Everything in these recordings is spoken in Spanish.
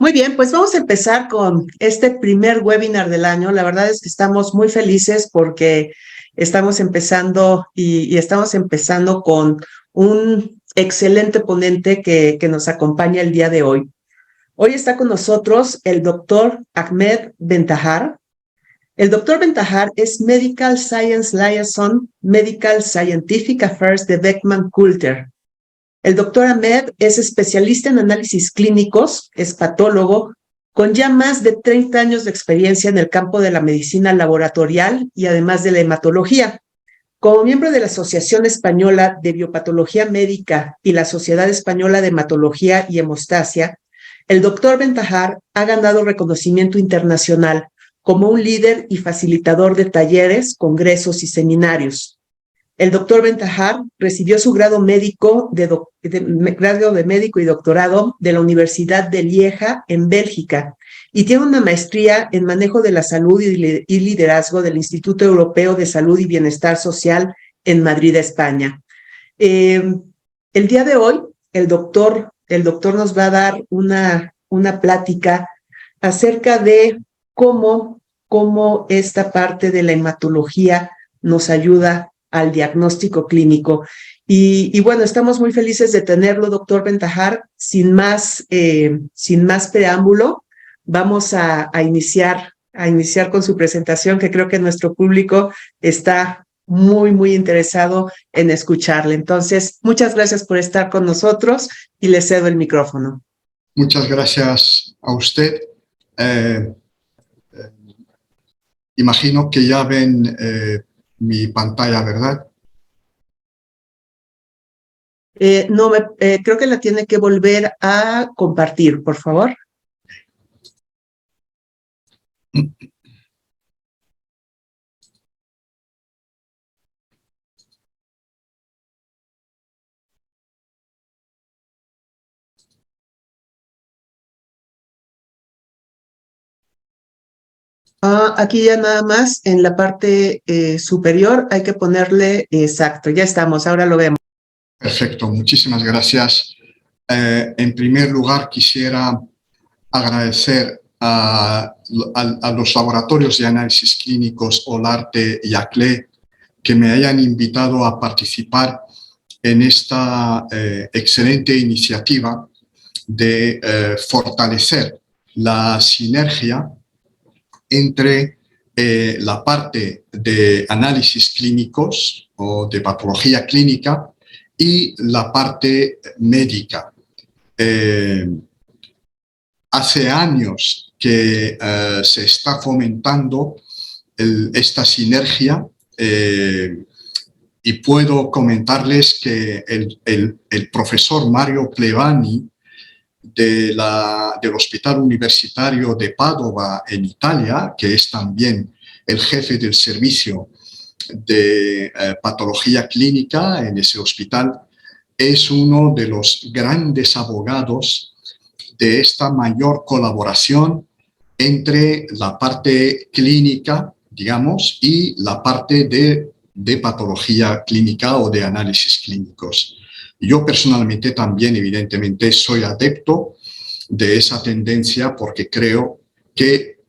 Muy bien, pues vamos a empezar con este primer webinar del año. La verdad es que estamos muy felices porque estamos empezando y estamos empezando con un excelente ponente que nos acompaña el día de hoy. Hoy está con nosotros el doctor Ahmed Bentahar. El doctor Bentahar es Medical Science Liaison, Medical Scientific Affairs de Beckman Coulter. El doctor Ahmed es especialista en análisis clínicos, es patólogo, con ya más de 30 años de experiencia en el campo de la medicina laboratorial y además de la hematología. Como miembro de la Asociación Española de Biopatología Médica y la Sociedad Española de Hematología y Hemostasia, el doctor Bentahar ha ganado reconocimiento internacional como un líder y facilitador de talleres, congresos y seminarios. El doctor Bentahar recibió su grado médico grado de médico y doctorado de la Universidad de Lieja en Bélgica y tiene una maestría en manejo de la salud y liderazgo del Instituto Europeo de Salud y Bienestar Social en Madrid, España. El día de hoy, el doctor nos va a dar una plática acerca de cómo esta parte de la hematología nos ayuda al diagnóstico clínico. Y bueno, estamos muy felices de tenerlo, doctor Bentahar. Sin más preámbulo, vamos a iniciar con su presentación, que creo que nuestro público está muy interesado en escucharle. Entonces, muchas gracias por estar con nosotros y le cedo el micrófono. Muchas gracias a usted. Imagino que ya ven mi pantalla, ¿verdad? No, creo que la tiene que volver a compartir, por favor. Aquí ya nada más en la parte superior hay que ponerle exacto. Ya estamos, ahora lo vemos. Perfecto, muchísimas gracias. En primer lugar, quisiera agradecer a los laboratorios de análisis clínicos Olarte y ACLE que me hayan invitado a participar en esta excelente iniciativa de fortalecer la sinergia entre la parte de análisis clínicos o de patología clínica y la parte médica. Hace años que se está fomentando esta sinergia y puedo comentarles que el profesor Mario Plevani del Hospital Universitario de Padova en Italia, que es también el jefe del servicio de patología clínica en ese hospital, es uno de los grandes abogados de esta mayor colaboración entre la parte clínica, digamos, y la parte de patología clínica o de análisis clínicos. Yo personalmente también, evidentemente, soy adepto de esa tendencia porque creo que,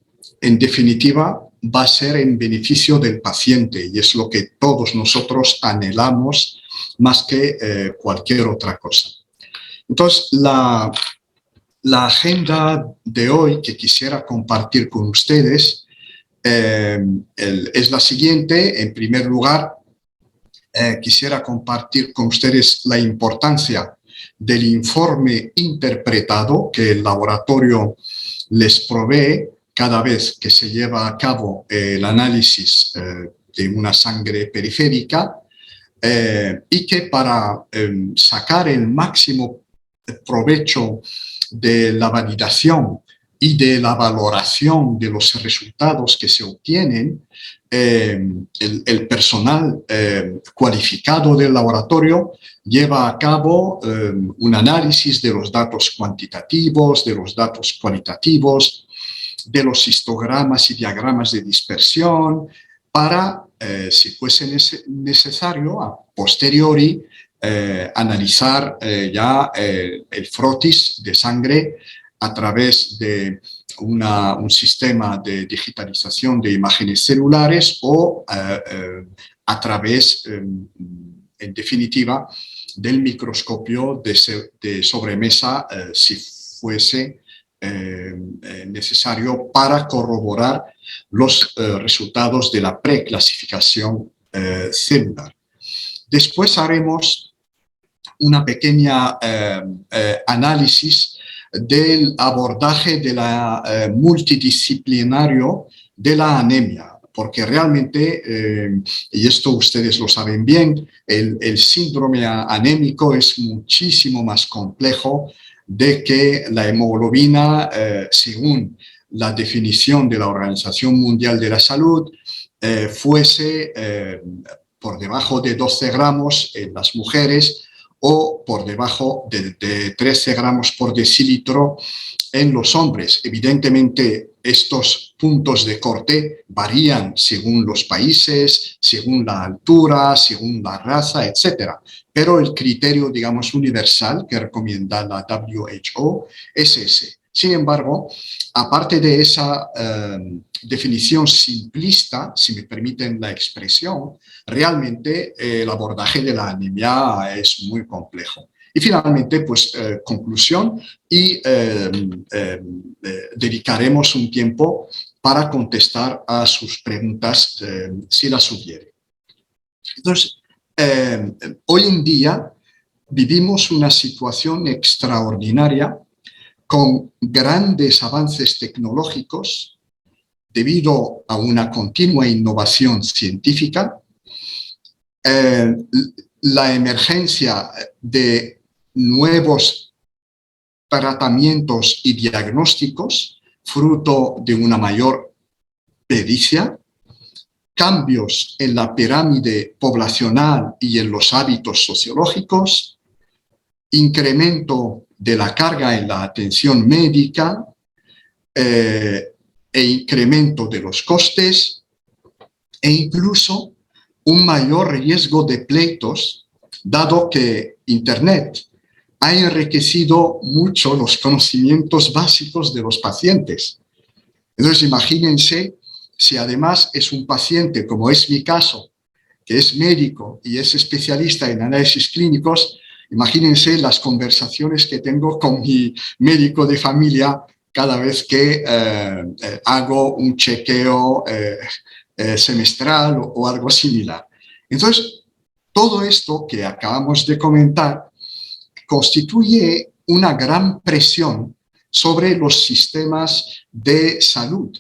en definitiva, va a ser en beneficio del paciente y es lo que todos nosotros anhelamos más que cualquier otra cosa. Entonces, la agenda de hoy que quisiera compartir con ustedes es la siguiente. En primer lugar, quisiera compartir con ustedes la importancia del informe interpretado que el laboratorio les provee cada vez que se lleva a cabo el análisis de una sangre periférica y que para sacar el máximo provecho de la validación y de la valoración de los resultados que se obtienen, el personal cualificado del laboratorio lleva a cabo un análisis de los datos cuantitativos, de los datos cualitativos, de los histogramas y diagramas de dispersión, para, si fuese necesario, a posteriori, analizar ya el frotis de sangre a través de un sistema de digitalización de imágenes celulares o a través, en definitiva, del microscopio de sobremesa si fuese necesario para corroborar los resultados de la preclasificación celular. Después haremos una pequeña análisis del abordaje de la multidisciplinario de la anemia, porque realmente, y esto ustedes lo saben bien, el síndrome anémico es muchísimo más complejo de que la hemoglobina, según la definición de la Organización Mundial de la Salud, fuese por debajo de 12 gramos en las mujeres o por debajo de 13 gramos por decilitro en los hombres. Evidentemente, estos puntos de corte varían según los países, según la altura, según la raza, etc. Pero el criterio, digamos, universal que recomienda la WHO es ese. Sin embargo, aparte de esa definición simplista, si me permiten la expresión, realmente el abordaje de la anemia es muy complejo. Y finalmente, pues, conclusión, y dedicaremos un tiempo para contestar a sus preguntas, si las hubiere. Entonces, hoy en día vivimos una situación extraordinaria con grandes avances tecnológicos debido a una continua innovación científica, la emergencia de nuevos tratamientos y diagnósticos fruto de una mayor pericia, cambios en la pirámide poblacional y en los hábitos sociológicos, incremento de la carga en la atención médica e incremento de los costes e incluso un mayor riesgo de pleitos, dado que Internet ha enriquecido mucho los conocimientos básicos de los pacientes. Entonces, imagínense si además es un paciente, como es mi caso, que es médico y es especialista en análisis clínicos. Imagínense las conversaciones que tengo con mi médico de familia cada vez que hago un chequeo semestral o algo similar. Entonces, todo esto que acabamos de comentar constituye una gran presión sobre los sistemas de salud,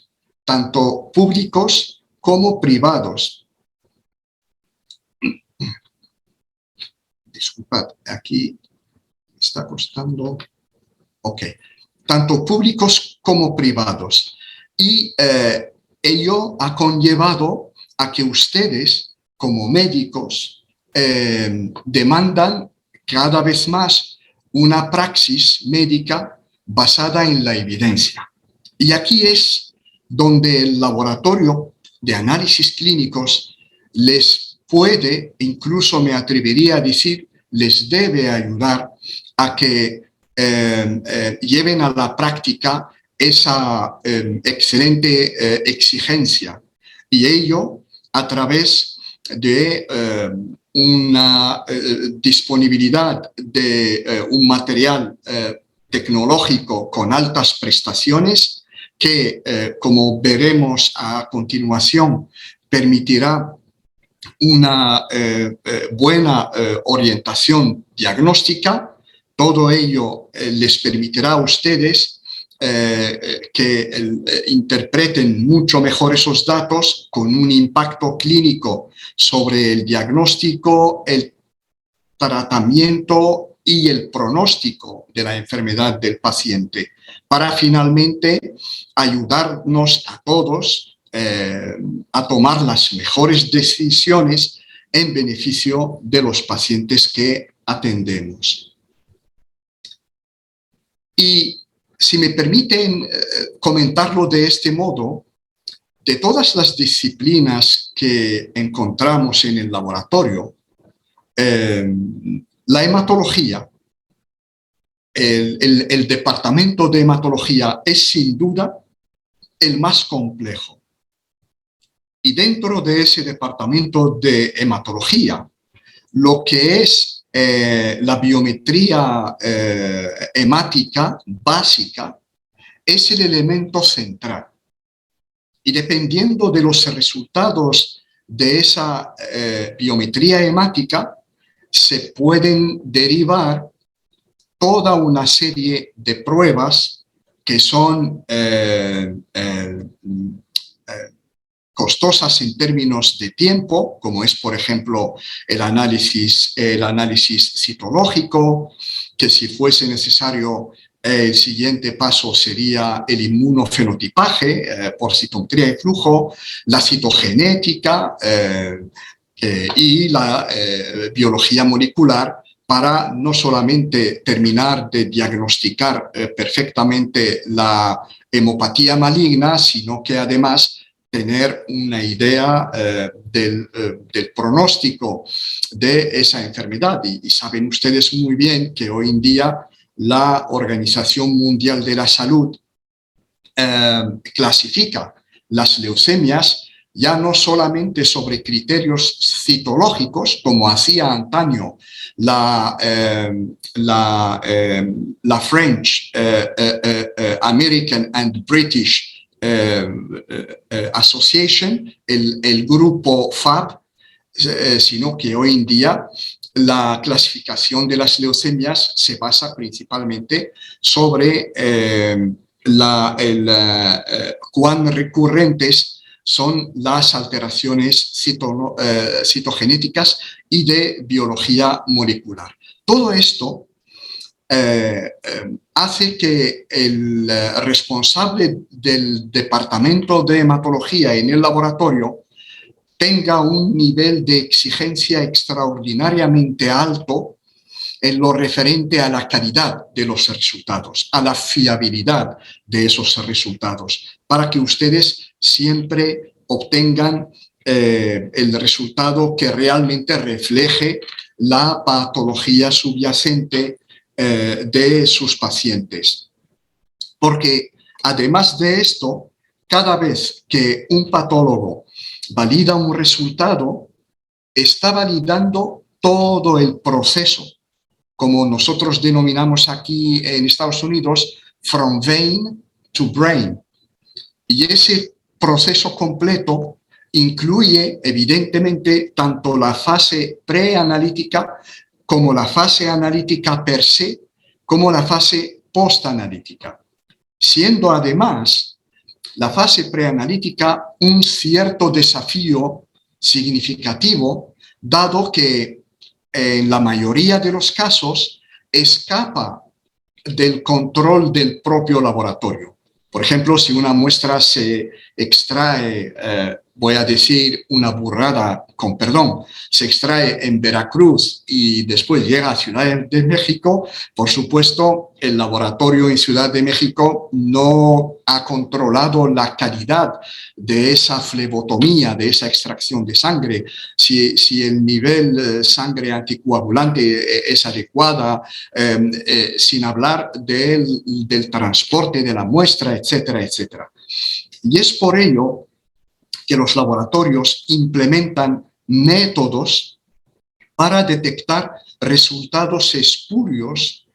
tanto públicos como privados. Disculpad, aquí me está costando. Ok. Tanto públicos como privados. Y ello ha conllevado a que ustedes, como médicos, demandan cada vez más una praxis médica basada en la evidencia. Y aquí es donde el laboratorio de análisis clínicos les puede, incluso me atrevería a decir, les debe ayudar a que lleven a la práctica esa excelente exigencia, y ello a través de una disponibilidad de un material tecnológico con altas prestaciones que, como veremos a continuación, permitirá una buena orientación diagnóstica. Todo ello les permitirá a ustedes que interpreten mucho mejor esos datos con un impacto clínico sobre el diagnóstico, el tratamiento y el pronóstico de la enfermedad del paciente, para finalmente ayudarnos a todos a tomar las mejores decisiones en beneficio de los pacientes que atendemos. Y si me permiten comentarlo de este modo, de todas las disciplinas que encontramos en el laboratorio, la hematología el departamento de hematología es sin duda el más complejo. Y dentro de ese departamento de hematología, lo que es la biometría hemática básica es el elemento central. Y dependiendo de los resultados de esa biometría hemática, se pueden derivar toda una serie de pruebas que son costosas en términos de tiempo, como es, por ejemplo, el análisis citológico, que si fuese necesario, el siguiente paso sería el inmunofenotipaje por citometría de flujo, la citogenética y la biología molecular, para no solamente terminar de diagnosticar perfectamente la hemopatía maligna, sino que además tener una idea del pronóstico de esa enfermedad. Y saben ustedes muy bien que hoy en día la Organización Mundial de la Salud clasifica las leucemias ya no solamente sobre criterios citológicos, como hacía antaño la French, American and British Association, el grupo FAB, sino que hoy en día la clasificación de las leucemias se basa principalmente sobre cuán recurrentes son las alteraciones citogenéticas y de biología molecular. Todo esto hace que el responsable del departamento de hematología en el laboratorio tenga un nivel de exigencia extraordinariamente alto en lo referente a la calidad de los resultados, a la fiabilidad de esos resultados, para que ustedes siempre obtengan el resultado que realmente refleje la patología subyacente de sus pacientes. Porque además de esto, cada vez que un patólogo valida un resultado, está validando todo el proceso, como nosotros denominamos aquí en Estados Unidos, from vein to brain. Y ese proceso completo incluye, evidentemente, tanto la fase preanalítica como la fase analítica per se, como la fase postanalítica, siendo además la fase preanalítica un cierto desafío significativo, dado que en la mayoría de los casos escapa del control del propio laboratorio. Por ejemplo, si una muestra se extrae, voy a decir una burrada, con perdón, se extrae en Veracruz y después llega a Ciudad de México, por supuesto, el laboratorio en Ciudad de México no ha controlado la calidad de esa flebotomía, de esa extracción de sangre, si el nivel sangre anticoagulante es adecuada, sin hablar del transporte de la muestra, etcétera, etcétera. Y es por ello que los laboratorios implementan métodos para detectar resultados espurios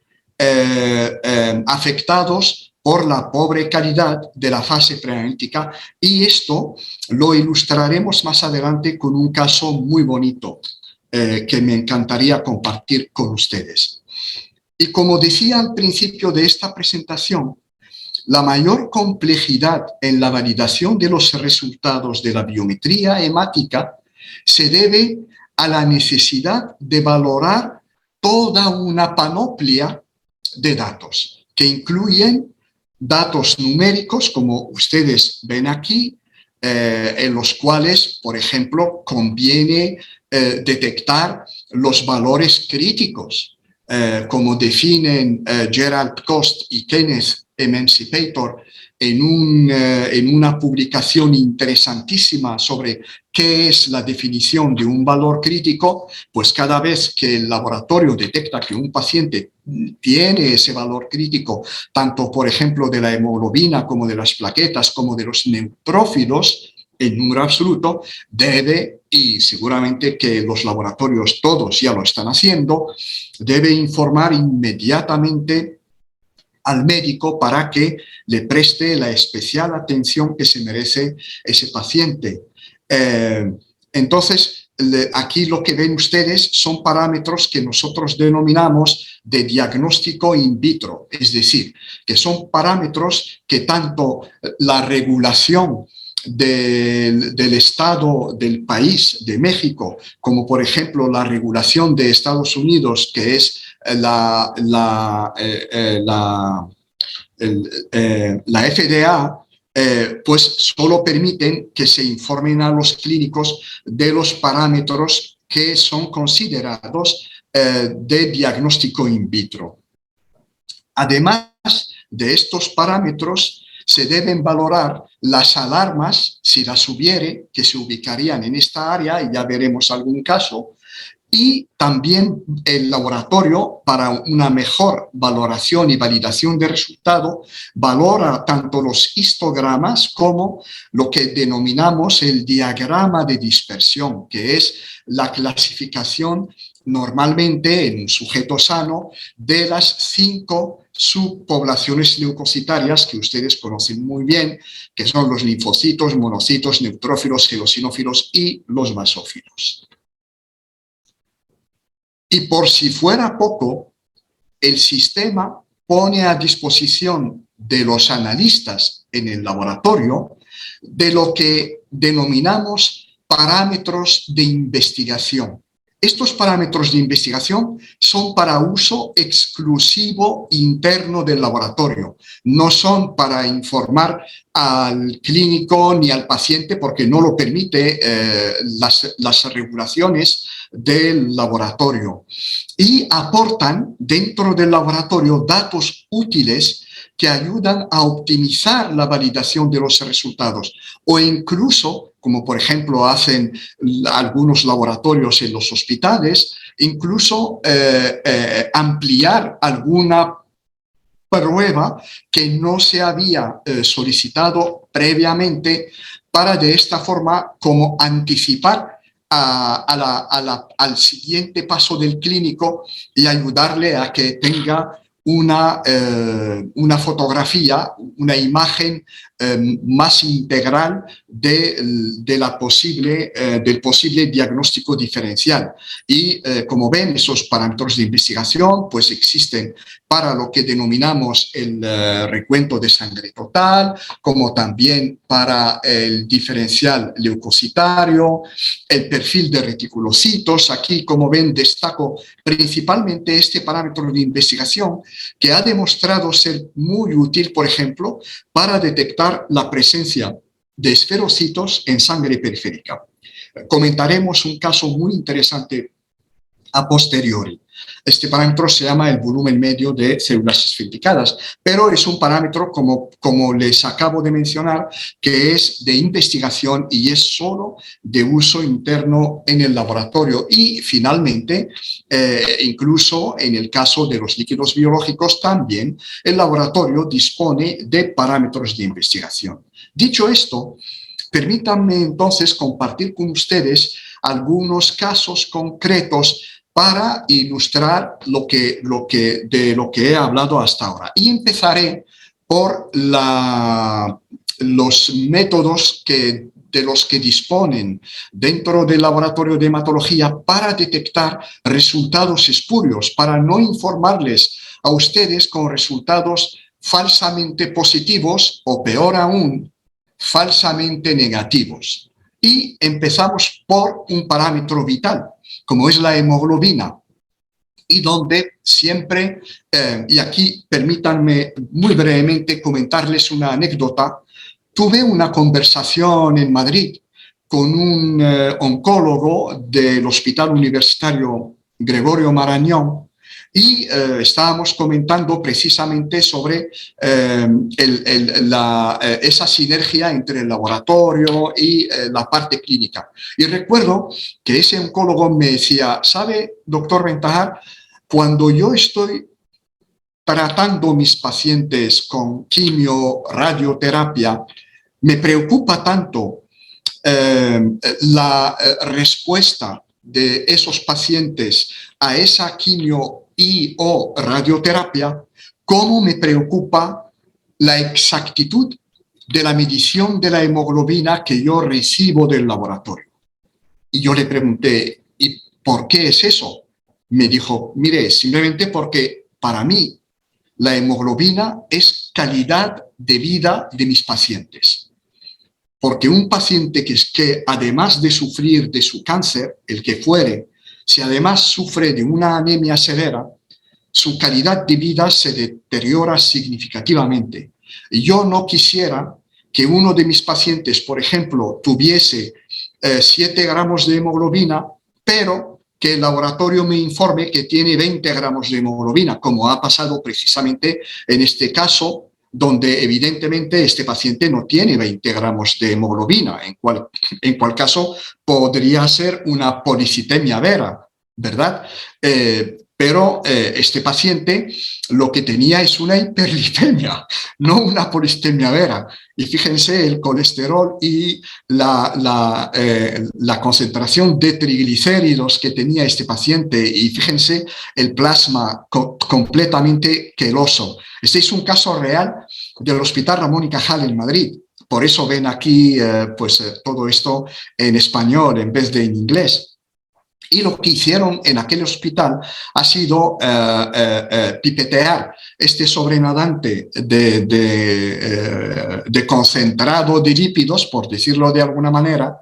afectados por la pobre calidad de la fase preanalítica, y esto lo ilustraremos más adelante con un caso muy bonito que me encantaría compartir con ustedes. Y como decía al principio de esta presentación, la mayor complejidad en la validación de los resultados de la biometría hemática se debe a la necesidad de valorar toda una panoplia de datos, que incluyen datos numéricos, como ustedes ven aquí, en los cuales, por ejemplo, conviene detectar los valores críticos, como definen Gerald Cost y Kenneth Emancipator en una publicación interesantísima sobre ¿Qué es la definición de un valor crítico? Pues cada vez que el laboratorio detecta que un paciente tiene ese valor crítico, tanto por ejemplo de la hemoglobina como de las plaquetas, como de los neutrófilos, en número absoluto, debe, y seguramente que los laboratorios todos ya lo están haciendo, debe informar inmediatamente al médico para que le preste la especial atención que se merece ese paciente. Entonces, aquí lo que ven ustedes son parámetros que nosotros denominamos de diagnóstico in vitro, es decir, que son parámetros que tanto la regulación del Estado del país, de México, como por ejemplo la regulación de Estados Unidos, que es la FDA, pues solo permiten que se informen a los clínicos de los parámetros que son considerados de diagnóstico in vitro. Además de estos parámetros, se deben valorar las alarmas, si las hubiere, que se ubicarían en esta área, y ya veremos algún caso, y también el laboratorio, para una mejor valoración y validación de resultado, valora tanto los histogramas como lo que denominamos el diagrama de dispersión, que es la clasificación normalmente en un sujeto sano de las 5 subpoblaciones leucocitarias que ustedes conocen muy bien, que son los linfocitos, monocitos, neutrófilos, eosinófilos y los basófilos. Y por si fuera poco, el sistema pone a disposición de los analistas en el laboratorio de lo que denominamos parámetros de investigación. Estos parámetros de investigación son para uso exclusivo interno del laboratorio. No son para informar al clínico ni al paciente porque no lo permite las regulaciones del laboratorio. Y aportan dentro del laboratorio datos útiles que ayudan a optimizar la validación de los resultados o incluso, como por ejemplo hacen algunos laboratorios en los hospitales, incluso ampliar alguna prueba que no se había solicitado previamente para de esta forma como anticipar al siguiente paso del clínico y ayudarle a que tenga una fotografía, una imagen más integral del posible diagnóstico diferencial. Y como ven, esos parámetros de investigación pues existen para lo que denominamos el recuento de sangre total, como también para el diferencial leucocitario, el perfil de reticulocitos. Aquí, como ven, destaco principalmente este parámetro de investigación que ha demostrado ser muy útil, por ejemplo, para detectar la presencia de esferocitos en sangre periférica. Comentaremos un caso muy interesante a posteriori. Este parámetro se llama el volumen medio de células esferificadas, pero es un parámetro, como les acabo de mencionar, que es de investigación y es solo de uso interno en el laboratorio. Y finalmente, incluso en el caso de los líquidos biológicos, también el laboratorio dispone de parámetros de investigación. Dicho esto, permítanme entonces compartir con ustedes algunos casos concretos para ilustrar de lo que he hablado hasta ahora. Y empezaré por los métodos de los que disponen dentro del laboratorio de hematología para detectar resultados espurios, para no informarles a ustedes con resultados falsamente positivos o, peor aún, falsamente negativos. Y empezamos por un parámetro vital, como es la hemoglobina, y donde siempre, y aquí permítanme muy brevemente comentarles una anécdota. Tuve una conversación en Madrid con un oncólogo del Hospital Universitario Gregorio Marañón, Y estábamos comentando precisamente sobre esa sinergia entre el laboratorio y la parte clínica. Y recuerdo que ese oncólogo me decía, ¿sabe, doctor Bentajad? Cuando yo estoy tratando mis pacientes con quimio, radioterapia, me preocupa tanto la respuesta de esos pacientes a esa quimio y o radioterapia, como me preocupa la exactitud de la medición de la hemoglobina que yo recibo del laboratorio. Y yo le pregunté, ¿y por qué es eso? Me dijo, mire, simplemente porque para mí la hemoglobina es calidad de vida de mis pacientes. Porque un paciente que además de sufrir de su cáncer, el que fuere, si además sufre de una anemia severa, su calidad de vida se deteriora significativamente. Y yo no quisiera que uno de mis pacientes, por ejemplo, tuviese 7 gramos de hemoglobina, pero que el laboratorio me informe que tiene 20 gramos de hemoglobina, como ha pasado precisamente en este caso, donde evidentemente este paciente no tiene 20 gramos de hemoglobina, en cual caso podría ser una policitemia vera, ¿verdad? Pero este paciente lo que tenía es una hiperlipemia, no una policistemia vera. Y fíjense el colesterol y la concentración de triglicéridos que tenía este paciente, y fíjense el plasma completamente queloso. Este es un caso real del Hospital Ramón y Cajal en Madrid. Por eso ven aquí todo esto en español en vez de en inglés. Y lo que hicieron en aquel hospital ha sido pipetear este sobrenadante de concentrado de lípidos, por decirlo de alguna manera,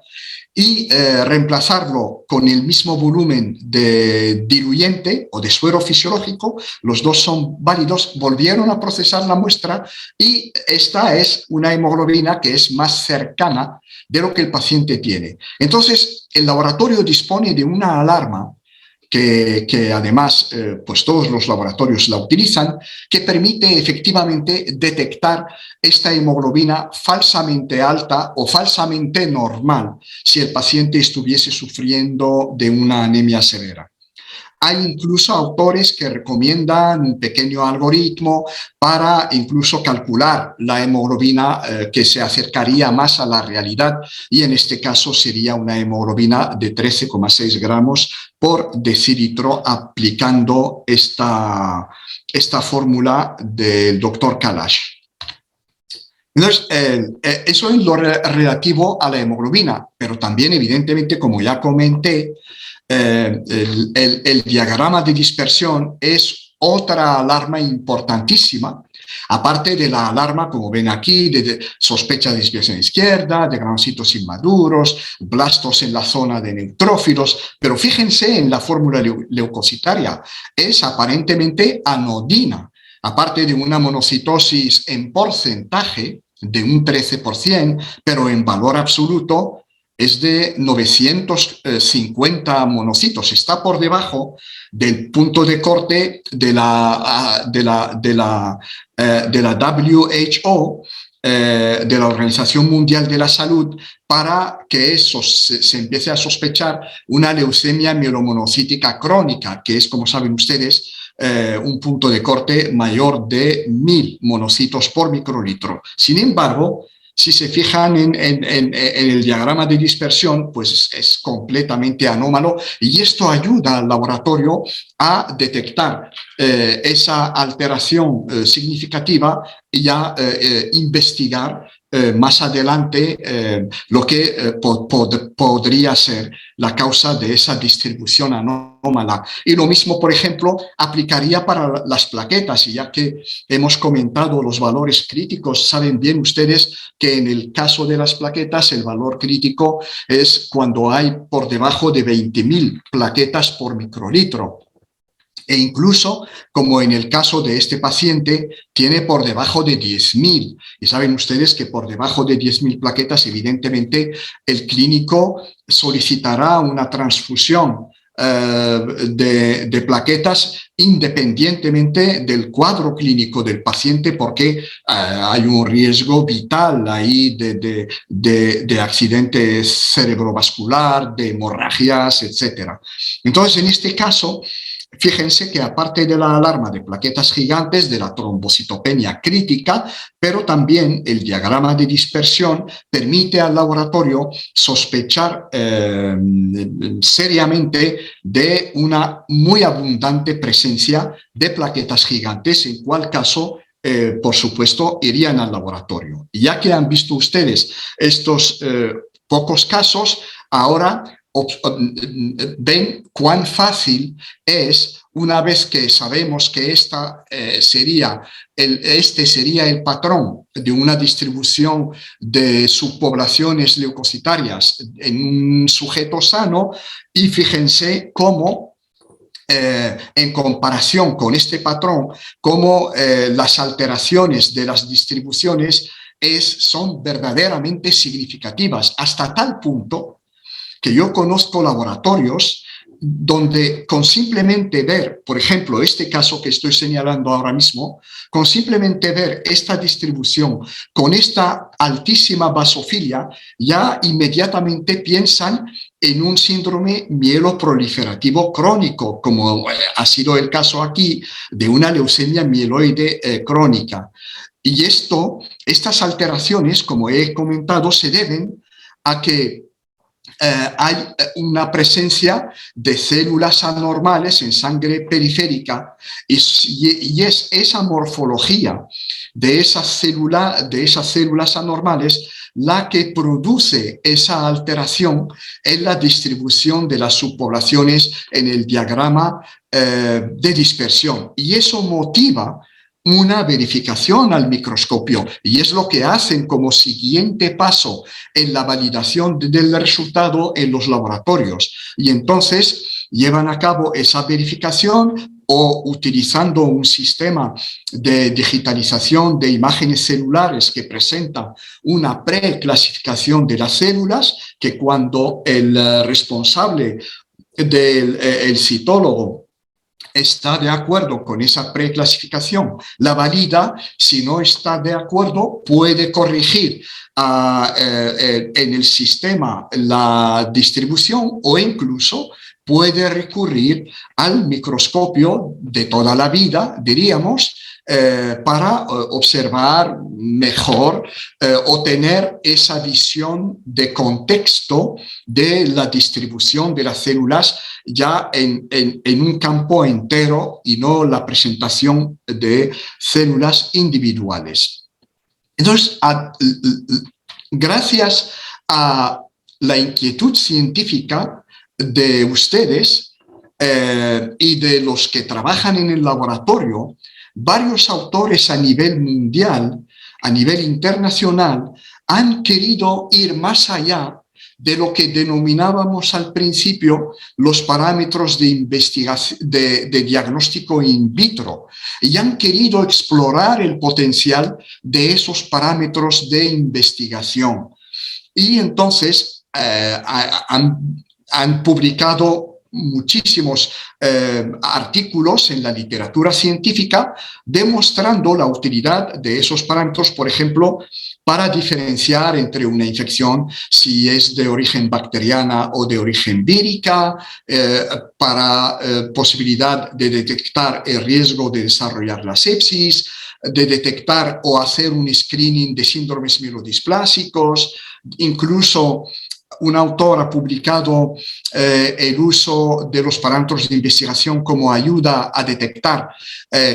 y reemplazarlo con el mismo volumen de diluyente o de suero fisiológico. Los dos son válidos. Volvieron a procesar la muestra y esta es una hemoglobina que es más cercana de lo que el paciente tiene. Entonces, el laboratorio dispone de una alarma que además todos los laboratorios la utilizan, que permite efectivamente detectar esta hemoglobina falsamente alta o falsamente normal si el paciente estuviese sufriendo de una anemia severa. Hay incluso autores que recomiendan un pequeño algoritmo para incluso calcular la hemoglobina que se acercaría más a la realidad, y en este caso sería una hemoglobina de 13,6 gramos por decilitro aplicando esta fórmula del doctor Kalash. Entonces, eso es lo relativo a la hemoglobina, pero también evidentemente, como ya comenté, el diagrama de dispersión es otra alarma importantísima, aparte de la alarma, como ven aquí, de sospecha de dispersión izquierda, de granocitos inmaduros, blastos en la zona de neutrófilos, pero fíjense en la fórmula leucocitaria, es aparentemente anodina, aparte de una monocitosis en porcentaje de un 13%, pero en valor absoluto es de 950 monocitos. Está por debajo del punto de corte de la WHO, de la Organización Mundial de la Salud, para que eso se empiece a sospechar una leucemia mielomonocítica crónica, que es, como saben ustedes, un punto de corte mayor de 1000 monocitos por microlitro. Sin embargo, si se fijan en el diagrama de dispersión, pues es completamente anómalo, y esto ayuda al laboratorio a detectar esa alteración significativa y a investigar más adelante lo que podría ser la causa de esa distribución anómala. Y lo mismo, por ejemplo, aplicaría para las plaquetas, y ya que hemos comentado los valores críticos, saben bien ustedes que en el caso de las plaquetas el valor crítico es cuando hay por debajo de 20.000 plaquetas por microlitro. E incluso, como en el caso de este paciente, tiene por debajo de 10.000. Y saben ustedes que por debajo de 10.000 plaquetas, evidentemente, el clínico solicitará una transfusión de plaquetas independientemente del cuadro clínico del paciente, porque hay un riesgo vital ahí de accidente cerebrovascular, de hemorragias, etc. Entonces, en este caso, fíjense que aparte de la alarma de plaquetas gigantes, de la trombocitopenia crítica, pero también el diagrama de dispersión permite al laboratorio sospechar seriamente de una muy abundante presencia de plaquetas gigantes, en cual caso, por supuesto, irían al laboratorio. Y ya que han visto ustedes estos pocos casos, ahora ven cuán fácil es, una vez que sabemos que este sería el patrón de una distribución de subpoblaciones leucocitarias en un sujeto sano, y fíjense cómo en comparación con este patrón, cómo las alteraciones de las distribuciones son verdaderamente significativas, hasta tal punto que yo conozco laboratorios donde con simplemente ver, por ejemplo, este caso que estoy señalando ahora mismo, con simplemente ver esta distribución con esta altísima basofilia, ya inmediatamente piensan en un síndrome mieloproliferativo crónico, como ha sido el caso aquí de una leucemia mieloide crónica. Y estas alteraciones, como he comentado, se deben a que hay una presencia de células anormales en sangre periférica, y es esa morfología de esas células anormales la que produce esa alteración en la distribución de las subpoblaciones en el diagrama de dispersión. Y eso motiva una verificación al microscopio, y es lo que hacen como siguiente paso en la validación del resultado en los laboratorios. Y entonces llevan a cabo esa verificación o utilizando un sistema de digitalización de imágenes celulares que presenta una preclasificación de las células, que cuando el responsable del citólogo está de acuerdo con esa preclasificación, la valida. Si no está de acuerdo, puede corregir en el sistema la distribución, o incluso puede recurrir al microscopio de toda la vida, diríamos, para observar mejor o tener esa visión de contexto de la distribución de las células ya en un campo entero, y no la presentación de células individuales. Entonces, gracias a la inquietud científica de ustedes y de los que trabajan en el laboratorio, varios autores a nivel mundial, a nivel internacional, han querido ir más allá de lo que denominábamos al principio los parámetros de investigación, de diagnóstico in vitro, y han querido explorar el potencial de esos parámetros de investigación. Y entonces han publicado muchísimos artículos en la literatura científica demostrando la utilidad de esos parámetros, por ejemplo, para diferenciar entre una infección si es de origen bacteriana o de origen vírica, para posibilidad de detectar el riesgo de desarrollar la sepsis, de detectar o hacer un screening de síndromes mielodisplásicos. Incluso un autor ha publicado el uso de los parámetros de investigación como ayuda a detectar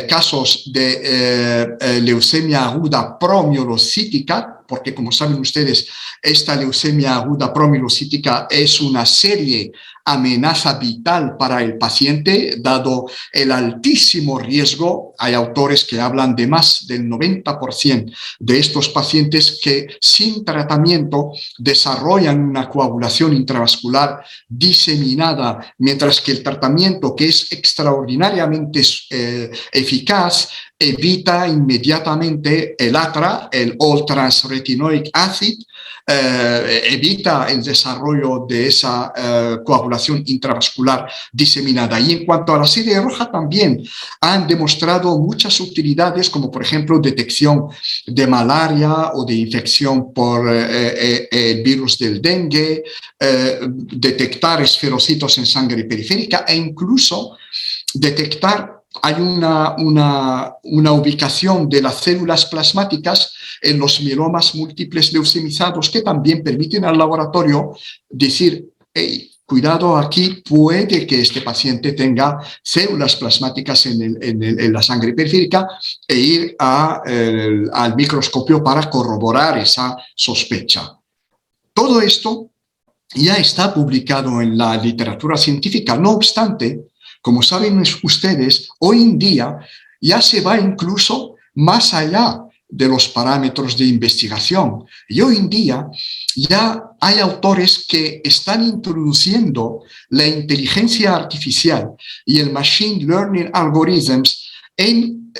casos de leucemia aguda promielocítica, porque como saben ustedes, esta leucemia aguda promielocítica es una serie amenaza vital para el paciente, dado el altísimo riesgo. Hay autores que hablan de más del 90% de estos pacientes que sin tratamiento desarrollan una coagulación intravascular diseminada, mientras que el tratamiento, que es extraordinariamente eficaz, evita inmediatamente el ATRA, el All Trans retinoic acid, evita el desarrollo de esa coagulación intravascular diseminada. Y en cuanto a la serie roja, también han demostrado muchas utilidades, como por ejemplo detección de malaria o de infección por el virus del dengue, detectar esferocitos en sangre periférica e incluso detectar. Hay una ubicación de las células plasmáticas en los mielomas múltiples leucemizados que también permiten al laboratorio decir, hey, cuidado, aquí puede que este paciente tenga células plasmáticas en la sangre periférica e ir al microscopio para corroborar esa sospecha. Todo esto ya está publicado en la literatura científica. No obstante, como saben ustedes, hoy en día ya se va incluso más allá de los parámetros de investigación. Y hoy en día ya hay autores que están introduciendo la inteligencia artificial y el machine learning algorithms en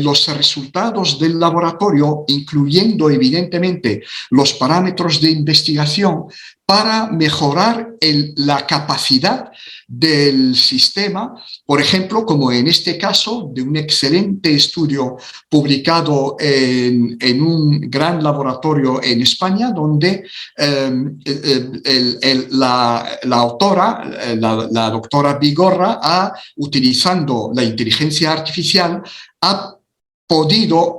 los resultados del laboratorio, incluyendo evidentemente los parámetros de investigación, para mejorar la capacidad del sistema, por ejemplo, como en este caso de un excelente estudio publicado en un gran laboratorio en España, donde la autora, la doctora Vigorra, utilizando la inteligencia artificial, ha podido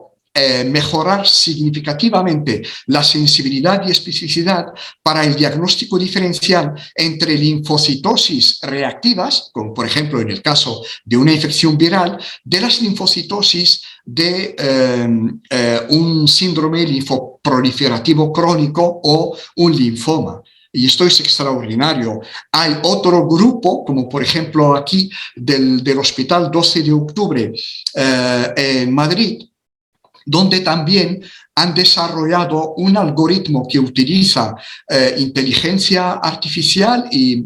mejorar significativamente la sensibilidad y especificidad para el diagnóstico diferencial entre linfocitosis reactivas, como por ejemplo en el caso de una infección viral, de las linfocitosis de un síndrome linfoproliferativo crónico o un linfoma. Y esto es extraordinario. Hay otro grupo, como por ejemplo aquí del Hospital 12 de Octubre en Madrid, donde también han desarrollado un algoritmo que utiliza inteligencia artificial y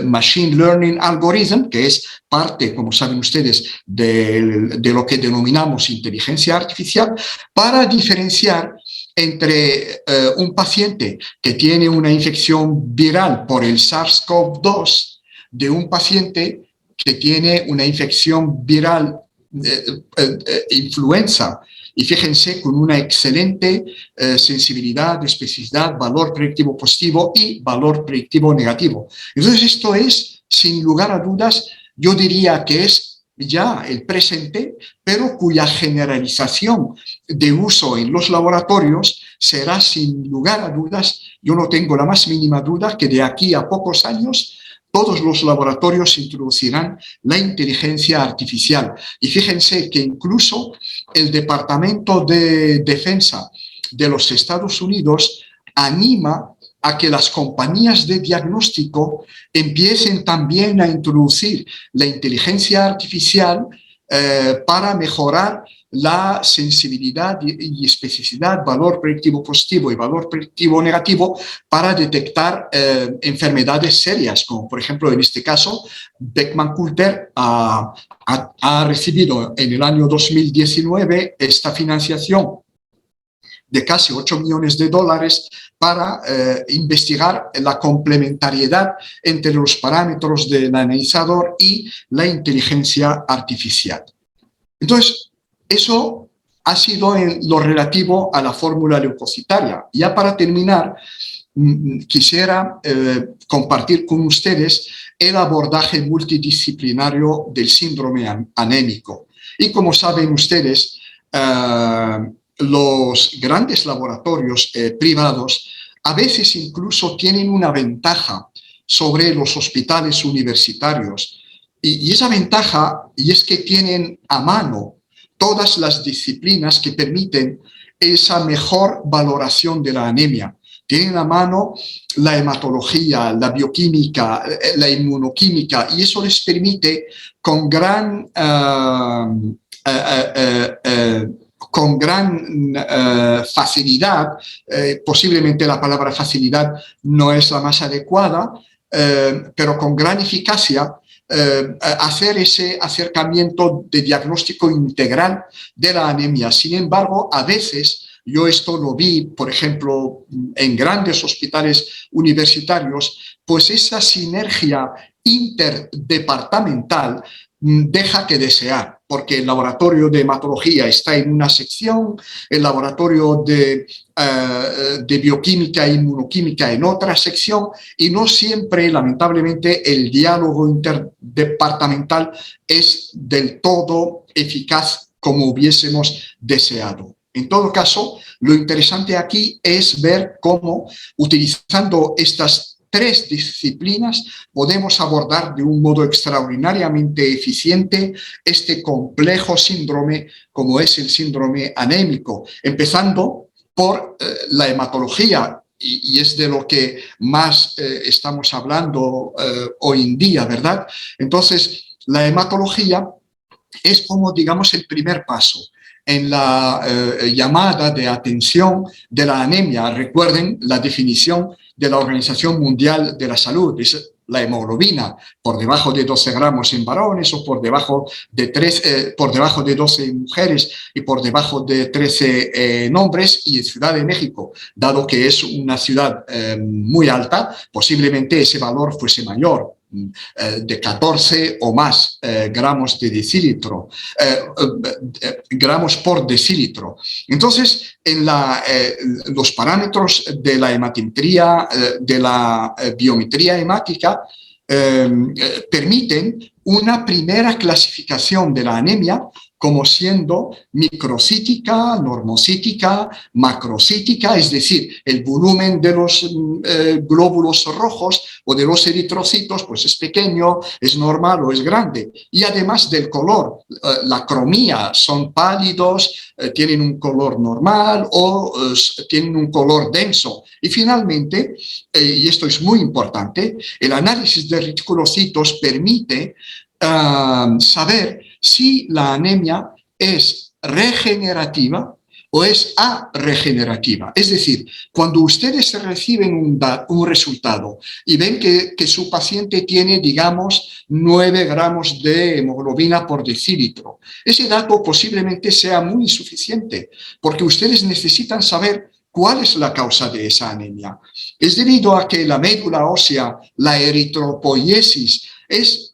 machine learning algorithm, que es parte, como saben ustedes, de lo que denominamos inteligencia artificial, para diferenciar entre un paciente que tiene una infección viral por el SARS-CoV-2 de un paciente que tiene una infección viral influenza. Y fíjense, con una excelente sensibilidad, especificidad, valor predictivo positivo y valor predictivo negativo. Entonces, esto es, sin lugar a dudas, yo diría que es ya el presente, pero cuya generalización de uso en los laboratorios será, sin lugar a dudas, yo no tengo la más mínima duda que de aquí a pocos años todos los laboratorios introducirán la inteligencia artificial. Y fíjense que incluso el Departamento de Defensa de los Estados Unidos anima a que las compañías de diagnóstico empiecen también a introducir la inteligencia artificial para mejorar la sensibilidad y especificidad, valor predictivo positivo y valor predictivo negativo para detectar enfermedades serias, como por ejemplo en este caso Beckman Coulter ha recibido en el año 2019 esta financiación de casi $8 millones para investigar la complementariedad entre los parámetros del analizador y la inteligencia artificial. Entonces, eso ha sido en lo relativo a la fórmula leucocitaria. Ya para terminar, quisiera compartir con ustedes el abordaje multidisciplinario del síndrome anémico. Y como saben ustedes, los grandes laboratorios privados a veces incluso tienen una ventaja sobre los hospitales universitarios. Y esa ventaja es que tienen a mano todas las disciplinas que permiten esa mejor valoración de la anemia. Tienen a mano la hematología, la bioquímica, la inmunoquímica, y eso les permite con gran facilidad, posiblemente la palabra facilidad no es la más adecuada, pero con gran eficacia, hacer ese acercamiento de diagnóstico integral de la anemia. Sin embargo, a veces Yo esto lo vi, por ejemplo, en grandes hospitales universitarios, pues esa sinergia interdepartamental deja que desear, porque el laboratorio de hematología está en una sección, el laboratorio de bioquímica e inmunoquímica en otra sección, y no siempre, lamentablemente, el diálogo interdepartamental es del todo eficaz como hubiésemos deseado. En todo caso, lo interesante aquí es ver cómo, utilizando estas tres disciplinas, podemos abordar de un modo extraordinariamente eficiente este complejo síndrome como es el síndrome anémico, empezando por la hematología, y es de lo que más estamos hablando hoy en día, ¿verdad? Entonces, la hematología es como, digamos, el primer paso en la llamada de atención de la anemia. Recuerden la definición de la Organización Mundial de la Salud, es la hemoglobina por debajo de 12 gramos en varones o por debajo de 12 en mujeres y por debajo de 13 en hombres. Y en Ciudad de México, dado que es una ciudad muy alta, posiblemente ese valor fuese mayor, de 14 o más gramos de decilitro, gramos por decilitro. Entonces, en los parámetros de la hematimetría, de la biometría hemática, permiten una primera clasificación de la anemia como siendo microcítica, normocítica, macrocítica, es decir, el volumen de los glóbulos rojos o de los eritrocitos pues es pequeño, es normal o es grande. Y además del color, la cromía, son pálidos, tienen un color normal o tienen un color denso. Y finalmente, y esto es muy importante, el análisis de reticulocitos permite saber si la anemia es regenerativa o es arregenerativa. Es decir, cuando ustedes reciben un resultado y ven que su paciente tiene, digamos, 9 gramos de hemoglobina por decilitro, ese dato posiblemente sea muy insuficiente, porque ustedes necesitan saber ¿cuál es la causa de esa anemia? Es debido a que la médula ósea, la eritropoiesis, es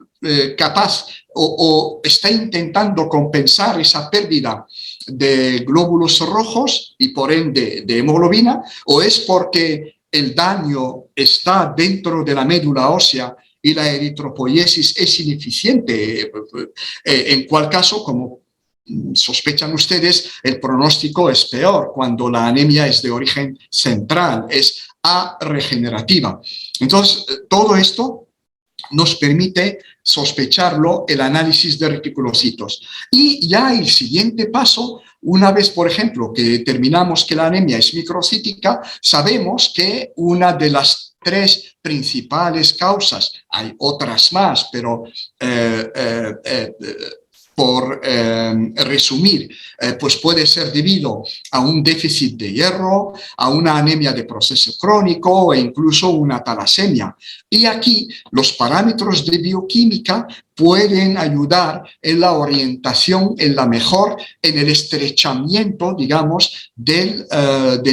capaz o está intentando compensar esa pérdida de glóbulos rojos y por ende de hemoglobina, o es porque el daño está dentro de la médula ósea y la eritropoiesis es ineficiente, en cual caso, como sospechan ustedes, el pronóstico es peor cuando la anemia es de origen central, es arregenerativa. Entonces, todo esto nos permite sospecharlo el análisis de reticulocitos. Y ya el siguiente paso, una vez, por ejemplo, que determinamos que la anemia es microcítica, sabemos que una de las 3 principales causas, hay otras más, pero por resumir, pues puede ser debido a un déficit de hierro, a una anemia de proceso crónico e incluso una talasemia. Y aquí los parámetros de bioquímica pueden ayudar en la orientación, en el estrechamiento, digamos, del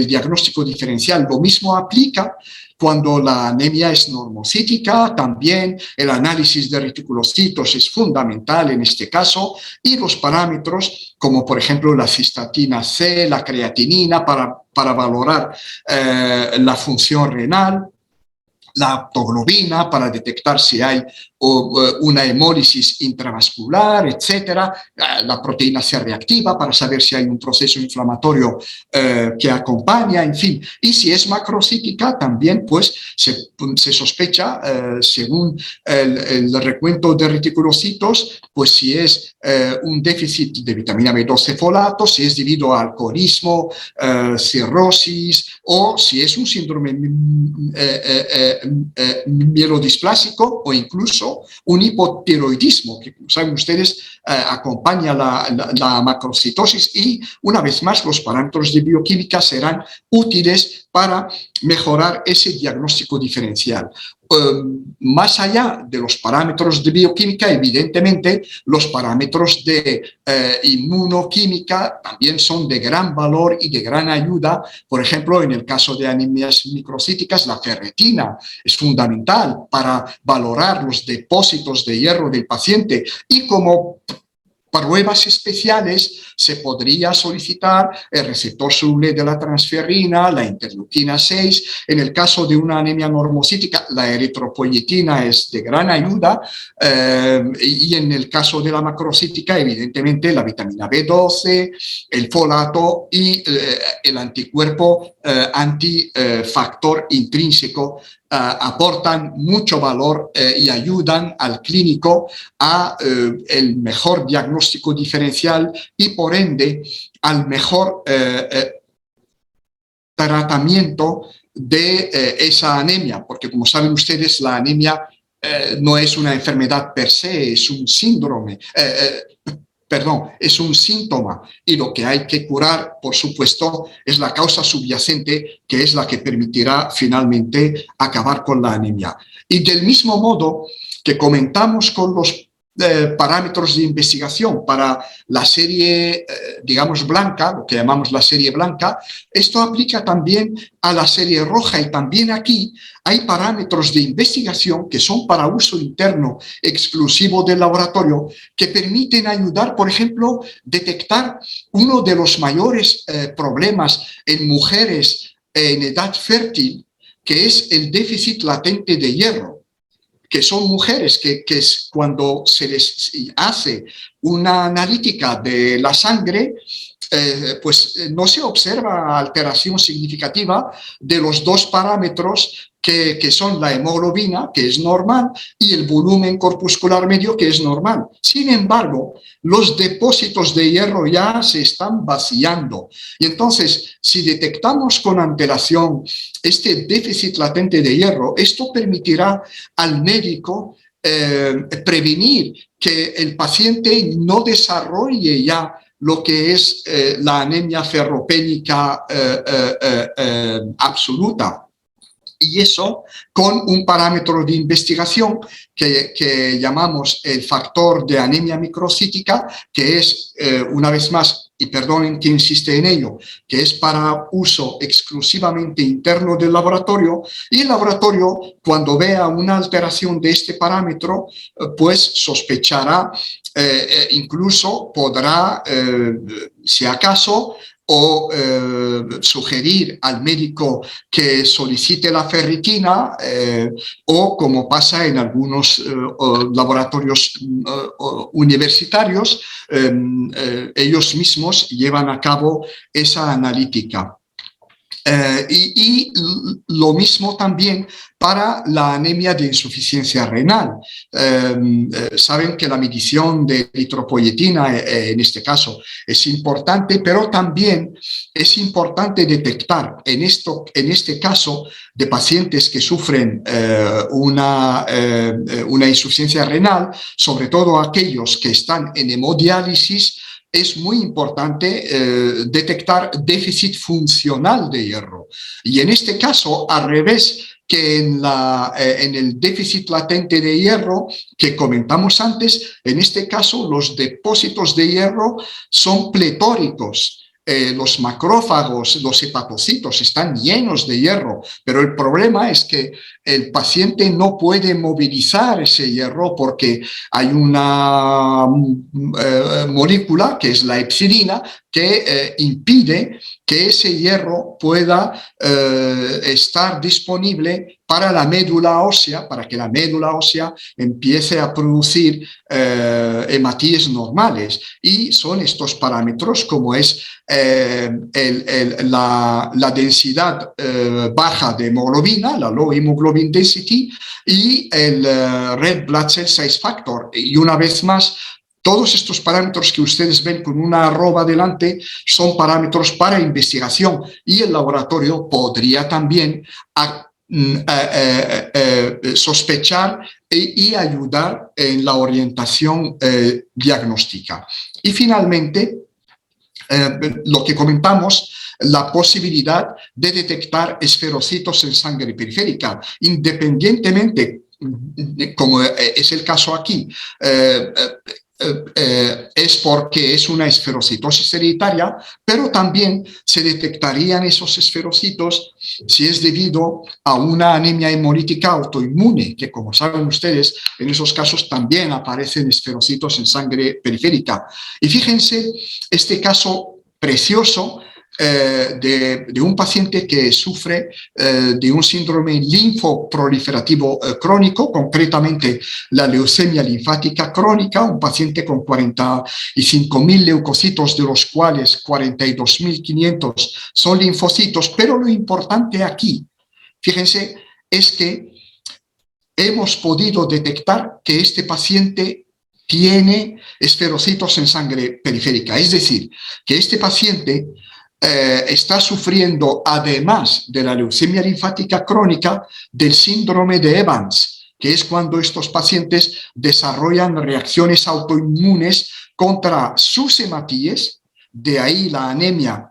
diagnóstico diferencial. Lo mismo aplica cuando la anemia es normocítica, también el análisis de reticulocitos es fundamental en este caso, y los parámetros como por ejemplo la cistatina C, la creatinina para valorar la función renal, la aptoglobina para detectar si hay una hemólisis intravascular, etcétera, la proteína C reactiva para saber si hay un proceso inflamatorio que acompaña, en fin. Y si es macrocítica, también pues se sospecha, según el recuento de reticulocitos, pues si es un déficit de vitamina B12 folato, si es debido a alcoholismo, cirrosis, o si es un síndrome mielodisplásico o incluso un hipotiroidismo, que como saben ustedes acompaña la macrocitosis. Y una vez más los parámetros de bioquímica serán útiles para mejorar ese diagnóstico diferencial. más allá de los parámetros de bioquímica, evidentemente los parámetros de inmunoquímica también son de gran valor y de gran ayuda. Por ejemplo, en el caso de anemias microcíticas, la ferritina es fundamental para valorar los depósitos de hierro del paciente, y como pruebas especiales se podría solicitar el receptor soluble de la transferrina, la interleuquina 6. En el caso de una anemia normocítica, la eritropoyetina es de gran ayuda, y en el caso de la macrocítica, evidentemente, la vitamina B12, el folato y el anticuerpo antifactor intrínseco aportan mucho valor y ayudan al clínico a el mejor diagnóstico diferencial y, por ende, al mejor tratamiento de esa anemia, porque, como saben ustedes, la anemia no es una enfermedad per se, es un síndrome, es un síntoma, y lo que hay que curar, por supuesto, es la causa subyacente, que es la que permitirá finalmente acabar con la anemia. Y del mismo modo que comentamos con los parámetros de investigación para la serie, digamos, blanca, lo que llamamos la serie blanca, esto aplica también a la serie roja, y también aquí hay parámetros de investigación que son para uso interno exclusivo del laboratorio, que permiten ayudar, por ejemplo, detectar uno de los mayores problemas en mujeres en edad fértil, que es el déficit latente de hierro, que son mujeres que es cuando se les hace una analítica de la sangre, pues no se observa alteración significativa de los dos parámetros que son la hemoglobina, que es normal, y el volumen corpuscular medio, que es normal. Sin embargo, los depósitos de hierro ya se están vaciando. Y entonces, si detectamos con antelación este déficit latente de hierro, esto permitirá al médico prevenir que el paciente no desarrolle ya lo que es la anemia ferropénica absoluta. Y eso con un parámetro de investigación que llamamos el factor de anemia microcítica, que es, una vez más, y perdonen que insiste en ello, que es para uso exclusivamente interno del laboratorio, y el laboratorio, cuando vea una alteración de este parámetro, pues sospechará, incluso podrá, si acaso, o sugerir al médico que solicite la ferritina, o, como pasa en algunos laboratorios universitarios, ellos mismos llevan a cabo esa analítica. Y lo mismo también para la anemia de insuficiencia renal. Saben que la medición de eritropoyetina, en este caso, es importante, pero también es importante detectar en este caso de pacientes que sufren una insuficiencia renal, sobre todo aquellos que están en hemodiálisis. Es muy importante detectar déficit funcional de hierro. Y en este caso, al revés que en el déficit latente de hierro que comentamos antes, en este caso los depósitos de hierro son pletóricos. Los macrófagos, los hepatocitos están llenos de hierro, pero el problema es que el paciente no puede movilizar ese hierro porque hay una molécula, que es la epsilina, que impide que ese hierro pueda estar disponible para la médula ósea, para que la médula ósea empiece a producir hematíes normales. Y son estos parámetros, como es la densidad baja de hemoglobina, la low hemoglobin density, y el red blood cell size factor. Y una vez más, todos estos parámetros que ustedes ven con una arroba delante son parámetros para investigación, y el laboratorio podría también sospechar y ayudar en la orientación diagnóstica. Y finalmente, lo que comentamos, la posibilidad de detectar esferocitos en sangre periférica, independientemente, como es el caso aquí, es porque es una esferocitosis hereditaria, pero también se detectarían esos esferocitos si es debido a una anemia hemolítica autoinmune, que como saben ustedes, en esos casos también aparecen esferocitos en sangre periférica. Y fíjense este caso precioso de un paciente que sufre de un síndrome linfoproliferativo crónico, concretamente la leucemia linfática crónica, un paciente con 45.000 leucocitos, de los cuales 42.500 son linfocitos, pero lo importante aquí, fíjense, es que hemos podido detectar que este paciente tiene esferocitos en sangre periférica, es decir, que este paciente está sufriendo, además de la leucemia linfática crónica, del síndrome de Evans, que es cuando estos pacientes desarrollan reacciones autoinmunes contra sus hematíes, de ahí la anemia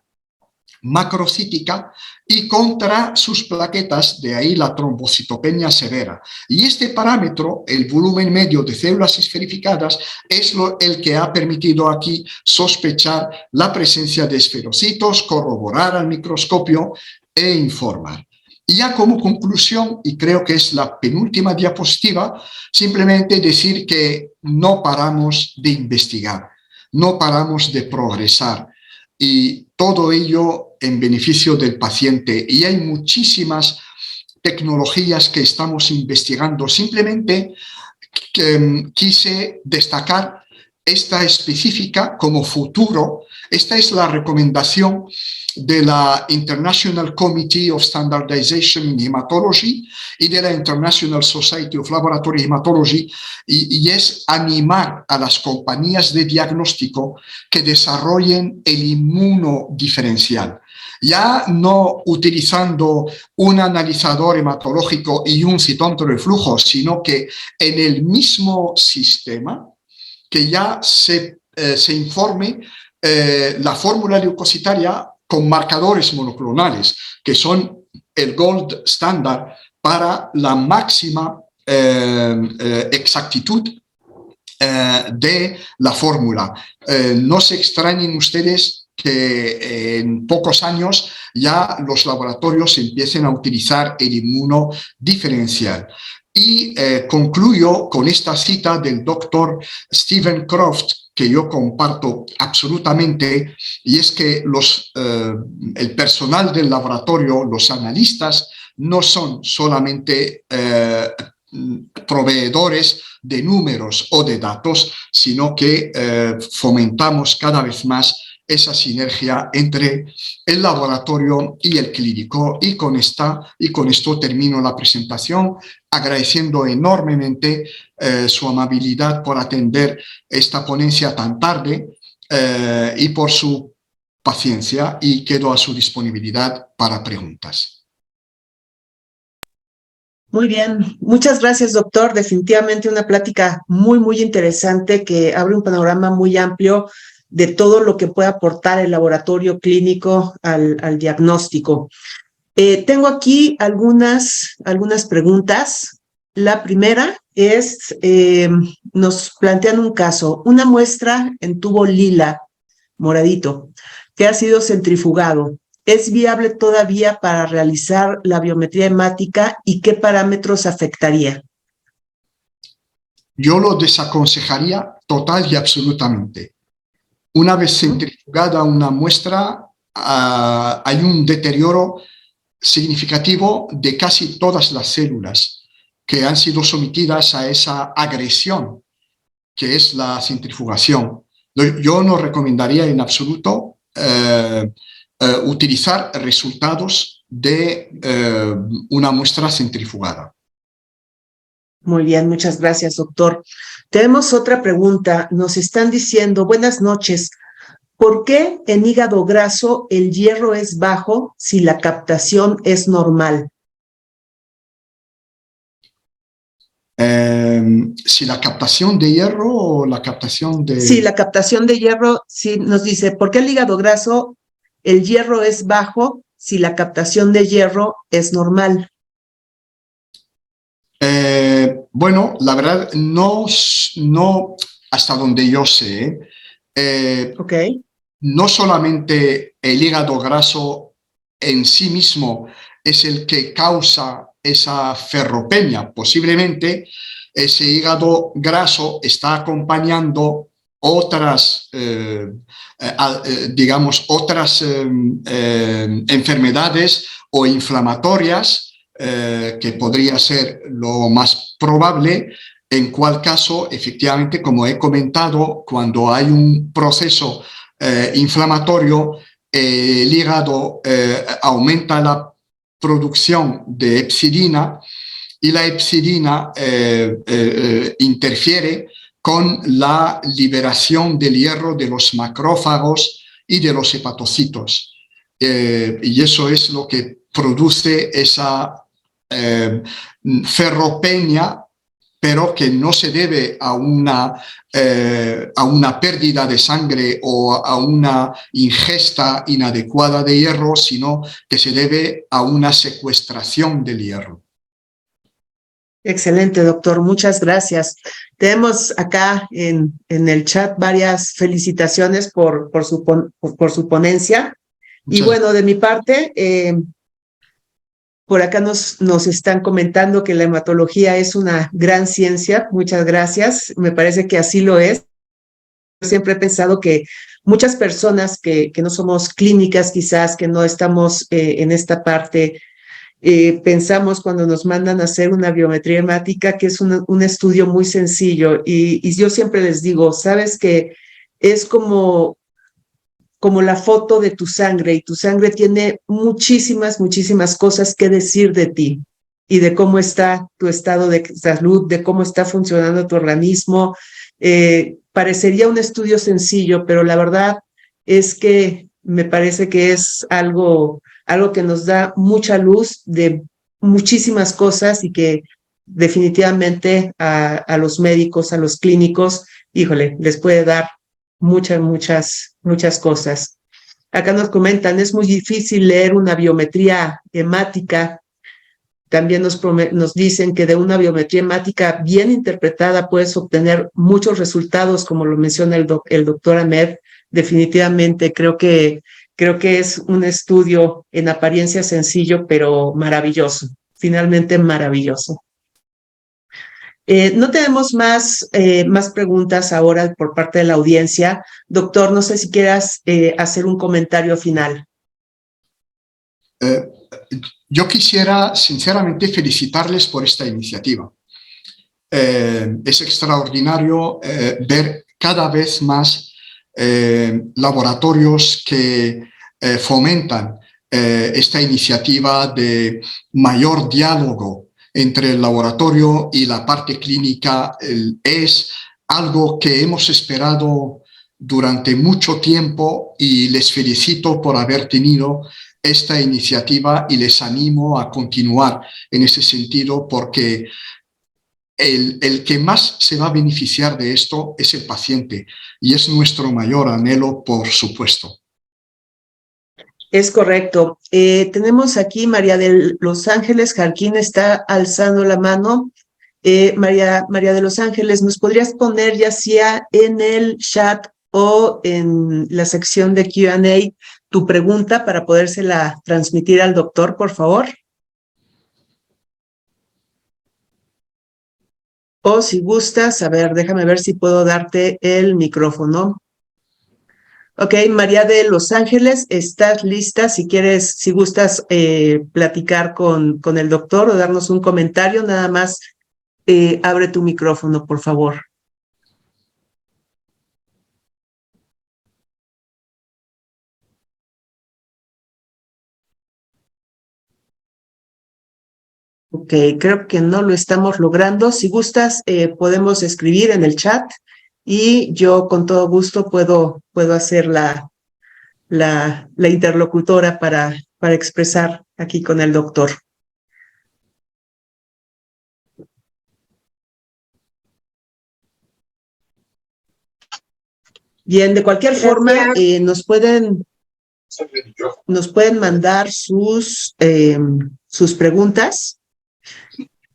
macrocítica, y contra sus plaquetas, de ahí la trombocitopenia severa. Y este parámetro, el volumen medio de células esferificadas, es el que ha permitido aquí sospechar la presencia de esferocitos, corroborar al microscopio e informar. Y ya como conclusión, y creo que es la penúltima diapositiva, simplemente decir que no paramos de investigar, no paramos de progresar, y todo ello en beneficio del paciente. Y hay muchísimas tecnologías que estamos investigando. Simplemente quise destacar esta específica como futuro. Esta es la recomendación de la International Committee of Standardization in Hematology y de la International Society of Laboratory Hematology, y es animar a las compañías de diagnóstico que desarrollen el inmunodiferencial, ya no utilizando un analizador hematológico y un citómetro de flujo, sino que en el mismo sistema que ya se informe la fórmula leucocitaria con marcadores monoclonales, que son el gold standard para la máxima exactitud de la fórmula. No se extrañen ustedes que en pocos años ya los laboratorios empiecen a utilizar el inmunodiferencial. Y concluyo con esta cita del doctor Stephen Croft, que yo comparto absolutamente, y es que el personal del laboratorio, los analistas, no son solamente proveedores de números o de datos, sino que fomentamos cada vez más esa sinergia entre el laboratorio y el clínico. Y con esto termino la presentación, agradeciendo enormemente su amabilidad por atender esta ponencia tan tarde y por su paciencia, y quedo a su disponibilidad para preguntas. Muy bien, muchas gracias, doctor. Definitivamente una plática muy, muy interesante que abre un panorama muy amplio de todo lo que puede aportar el laboratorio clínico al diagnóstico. Tengo aquí algunas preguntas. La primera es, nos plantean un caso, una muestra en tubo lila, moradito, que ha sido centrifugado. ¿Es viable todavía para realizar la biometría hemática y qué parámetros afectaría? Yo lo desaconsejaría total y absolutamente. Una vez centrifugada una muestra, hay un deterioro significativo de casi todas las células que han sido sometidas a esa agresión que es la centrifugación. Yo no recomendaría en absoluto utilizar resultados de una muestra centrifugada. Muy bien, muchas gracias, doctor. Tenemos otra pregunta. Nos están diciendo, buenas noches, ¿por qué en hígado graso el hierro es bajo si la captación es normal? si la captación de hierro o la captación de... Sí, la captación de hierro, sí nos dice, ¿por qué el hígado graso, el hierro es bajo si la captación de hierro es normal? Bueno, la verdad, no, hasta donde yo sé, Ok, no solamente el hígado graso en sí mismo es el que causa esa ferropenia. Posiblemente ese hígado graso está acompañando otras, digamos, otras enfermedades o inflamatorias que podría ser lo más probable, en cual caso, efectivamente, como he comentado, cuando hay un proceso inflamatorio, el hígado aumenta la producción de hepcidina y la hepcidina interfiere con la liberación del hierro de los macrófagos y de los hepatocitos. Y eso es lo que produce esa ferropenia, pero que no se debe a una pérdida de sangre o a una ingesta inadecuada de hierro, sino que se debe a una secuestración del hierro. excelente, doctor, muchas gracias. Tenemos acá en el chat varias felicitaciones por su ponencia. Y Muchas bueno, de mi parte, por acá nos están comentando que la hematología es una gran ciencia. Muchas gracias. Me parece que así lo es. Siempre he pensado que muchas personas que no somos clínicas, quizás que no estamos en esta parte, pensamos cuando nos mandan a hacer una biometría hemática que es un estudio muy sencillo. Y yo siempre les digo, sabes que es como la foto de tu sangre y tu sangre tiene muchísimas, muchísimas cosas que decir de ti y de cómo está tu estado de salud, de cómo está funcionando tu organismo. Parecería un estudio sencillo, pero la verdad es que me parece que es algo que nos da mucha luz de muchísimas cosas y que definitivamente a los médicos, a los clínicos, híjole, les puede dar muchas cosas. Acá nos comentan, es muy difícil leer una biometría hemática. También nos dicen que de una biometría hemática bien interpretada puedes obtener muchos resultados, como lo menciona el doctor Ahmed. Definitivamente creo que es un estudio en apariencia sencillo, pero maravilloso, finalmente maravilloso. No tenemos más preguntas ahora por parte de la audiencia. Doctor, no sé si quieras hacer un comentario final. Eh, yo quisiera sinceramente felicitarles por esta iniciativa. Es extraordinario ver cada vez más laboratorios que fomentan esta iniciativa de mayor diálogo entre el laboratorio y la parte clínica. Es algo que hemos esperado durante mucho tiempo y les felicito por haber tenido esta iniciativa y les animo a continuar en ese sentido porque el que más se va a beneficiar de esto es el paciente y es nuestro mayor anhelo, por supuesto. Es correcto. Tenemos aquí María de Los Ángeles Jarquín está alzando la mano. María de Los Ángeles, ¿nos podrías poner ya sea en el chat o en la sección de Q&A tu pregunta para podérsela transmitir al doctor, por favor? O si gustas, a ver, déjame ver si puedo darte el micrófono. Ok, María de Los Ángeles, ¿estás lista? Si quieres, si gustas platicar con el doctor o darnos un comentario, nada más abre tu micrófono, por favor. Ok, creo que no lo estamos logrando. Si gustas, podemos escribir en el chat y yo con todo gusto puedo hacer la interlocutora para expresar aquí con el doctor. Bien, de cualquier forma, nos pueden mandar sus preguntas.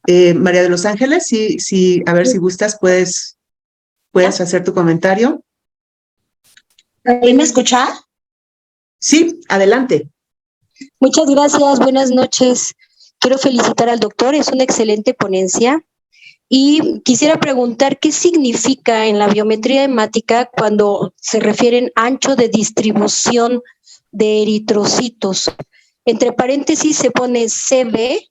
María de los Ángeles, sí, a ver si gustas, puedes hacer tu comentario. ¿Me escucha? Sí, adelante. Muchas gracias, buenas noches. Quiero felicitar al doctor, es una excelente ponencia. Y quisiera preguntar qué significa en la biometría hemática cuando se refieren ancho de distribución de eritrocitos. Entre paréntesis se pone CB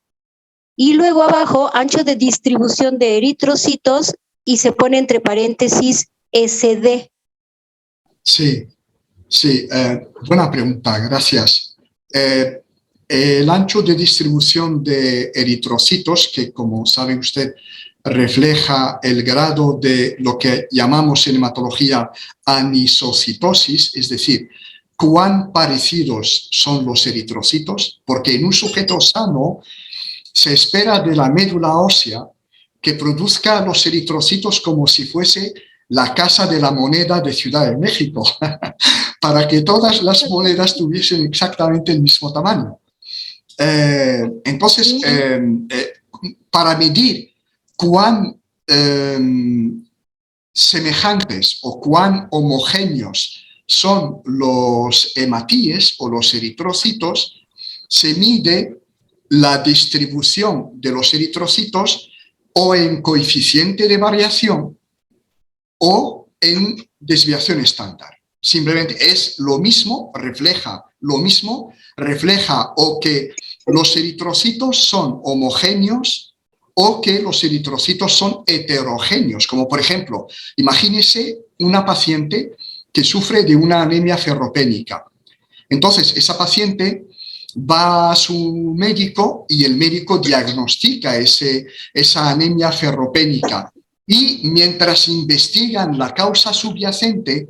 y luego abajo ancho de distribución de eritrocitos y se pone entre paréntesis SD. Sí, buena pregunta, gracias. El ancho de distribución de eritrocitos, que como sabe usted, refleja el grado de lo que llamamos en hematología anisocitosis, es decir, cuán parecidos son los eritrocitos, porque en un sujeto sano se espera de la médula ósea que produzca los eritrocitos como si fuese la Casa de la Moneda de Ciudad de México, para que todas las monedas tuviesen exactamente el mismo tamaño. Entonces, para medir cuán semejantes o cuán homogéneos son los hematíes o los eritrocitos, se mide la distribución de los eritrocitos o en coeficiente de variación o en desviación estándar. Simplemente es lo mismo, refleja lo mismo, refleja o que los eritrocitos son homogéneos o que los eritrocitos son heterogéneos, como por ejemplo, imagínese una paciente que sufre de una anemia ferropénica. Entonces, esa paciente va a su médico y el médico diagnostica esa anemia ferropénica y mientras investigan la causa subyacente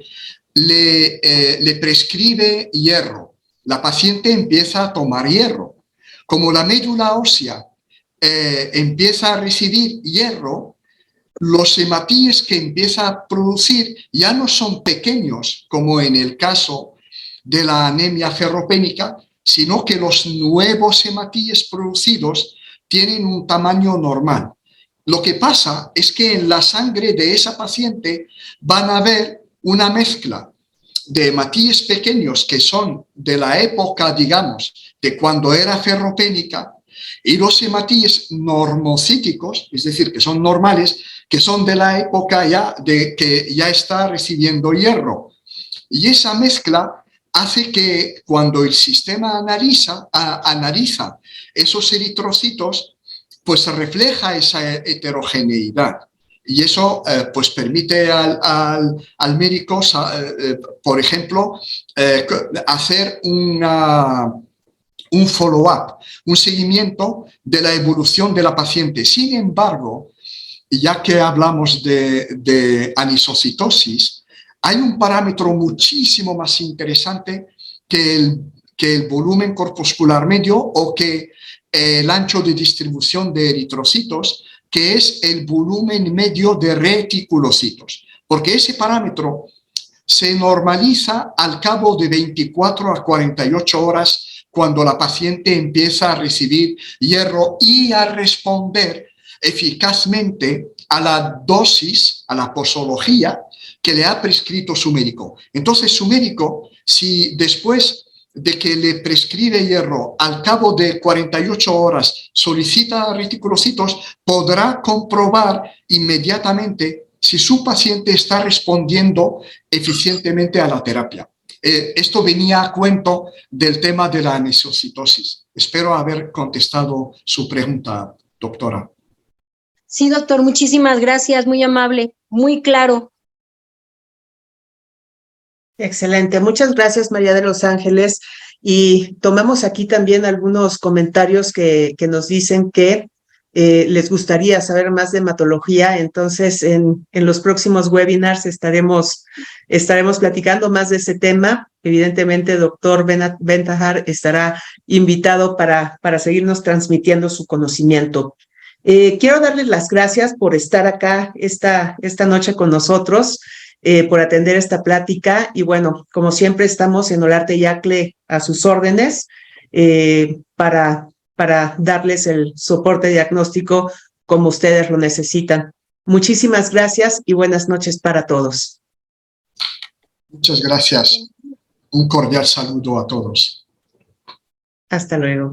le prescribe hierro. La paciente empieza a tomar hierro. Como la médula ósea empieza a recibir hierro, los hematíes que empieza a producir ya no son pequeños como en el caso de la anemia ferropénica, sino que los nuevos hematíes producidos tienen un tamaño normal. Lo que pasa es que en la sangre de esa paciente van a haber una mezcla de hematíes pequeños que son de la época, digamos, de cuando era ferropénica, y los hematíes normocíticos, es decir, que son normales, que son de la época ya de que ya está recibiendo hierro. Y esa mezcla hace que cuando el sistema analiza esos eritrocitos, pues refleja esa heterogeneidad. Y eso pues permite al médico, por ejemplo, hacer un follow-up, un seguimiento de la evolución de la paciente. Sin embargo, ya que hablamos de anisocitosis, hay un parámetro muchísimo más interesante que el volumen corpuscular medio o que el ancho de distribución de eritrocitos, que es el volumen medio de reticulocitos, porque ese parámetro se normaliza al cabo de 24 a 48 horas cuando la paciente empieza a recibir hierro y a responder eficazmente a la dosis, a la posología que le ha prescrito su médico. Entonces, su médico, si después de que le prescribe hierro, al cabo de 48 horas solicita reticulocitos, podrá comprobar inmediatamente si su paciente está respondiendo eficientemente a la terapia. Esto venía a cuento del tema de la anisocitosis. Espero haber contestado su pregunta, doctora. Sí, doctor, muchísimas gracias, muy amable, muy claro. Excelente, muchas gracias, María de los Ángeles. Y tomamos aquí también algunos comentarios que nos dicen que les gustaría saber más de hematología. Entonces, en los próximos webinars estaremos platicando más de ese tema. Evidentemente, doctor Bentajar estará invitado para seguirnos transmitiendo su conocimiento. Quiero darles las gracias por estar acá esta noche con nosotros. por atender esta plática. Y bueno, como siempre, estamos en Olarte Yacle a sus órdenes para darles el soporte diagnóstico como ustedes lo necesitan. Muchísimas gracias y buenas noches para todos. Muchas gracias. Un cordial saludo a todos. Hasta luego.